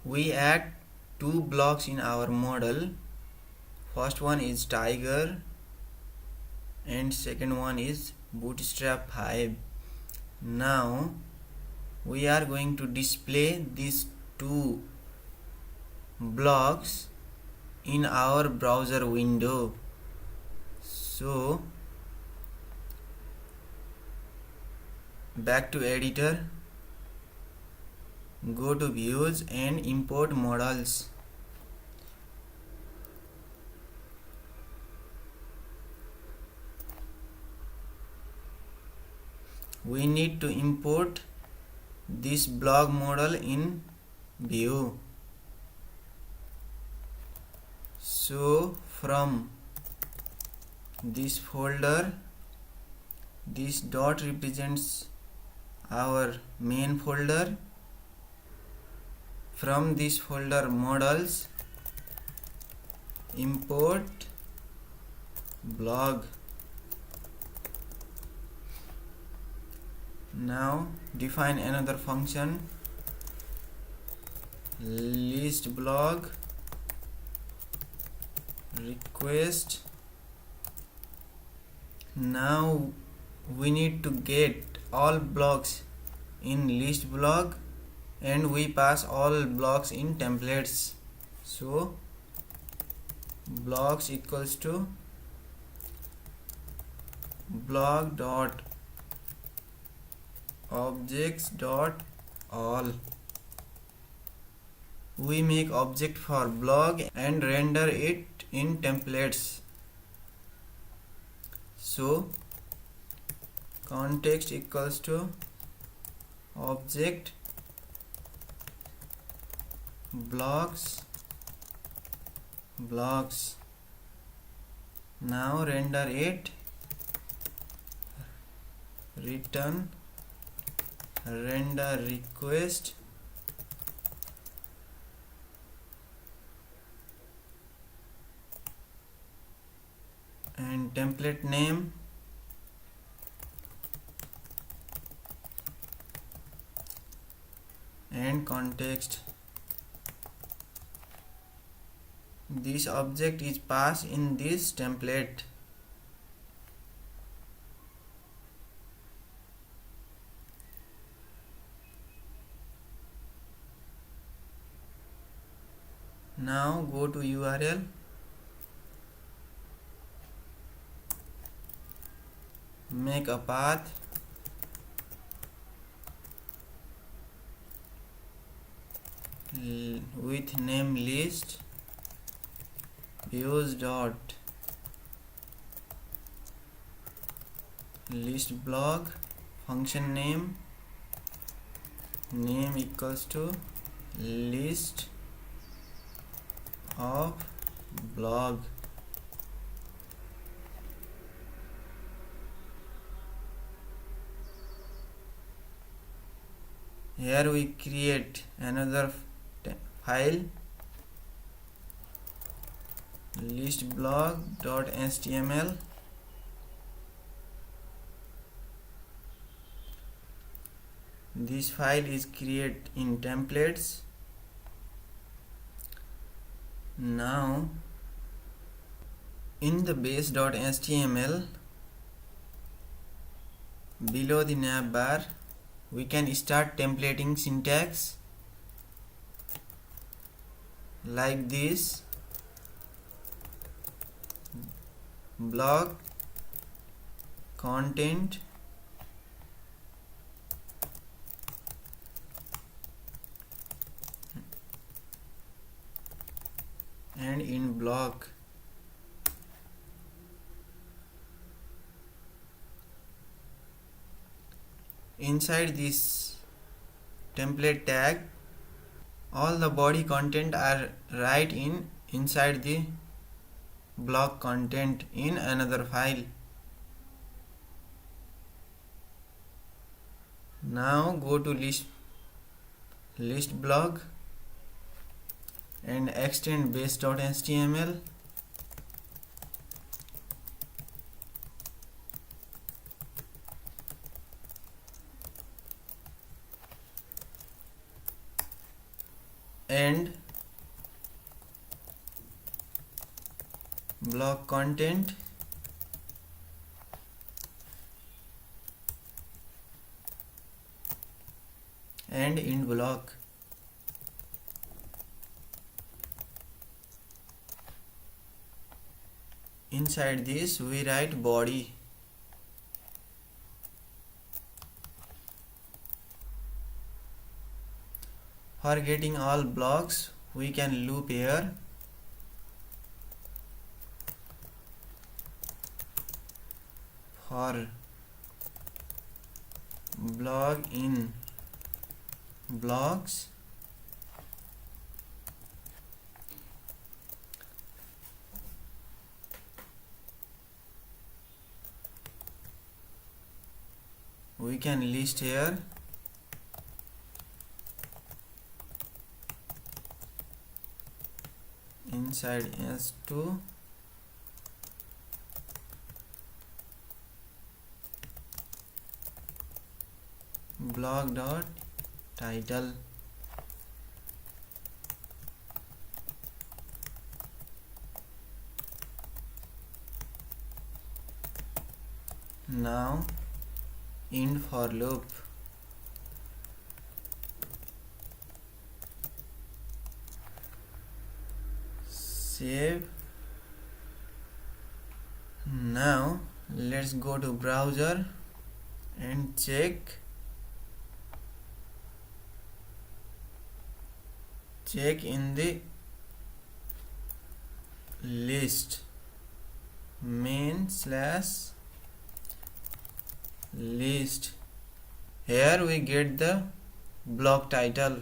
We add two blocks in our model. First one is tiger and second one is bootstrap 5. Now we are going to display these two blocks in our browser window. So back to editor, go to views and import models. We need to import this block model in view. So from this folder, this dot represents our main folder. From this folder models, import blog. Now define another function, list blog request. Now we need to get all blocks in list blog and we pass all blocks in templates. So blocks equals to blog dot objects dot all. We make object for blog and render it in templates. So context equals to object blocks. Now render it, return render request, and template name and context. This object is passed in this template. Now go to URL, make a path, with name list, views dot list blog, function name equals to list of blog. Here we create another file, listblog.html. This file is created in templates. Now in the base.html, below the navbar, we can start templating syntax like this: blog content and in block. Inside this template tag, all the body content are right inside the block content in another file. Now go to list blog and extend base.html. and block content and end block. Inside this we write body. For getting all blocks we can loop here. For block in blocks we can list here inside S2 block dot title. Now end for loop. Save. Now let's go to browser and check in the list main/list. Here we get the block title.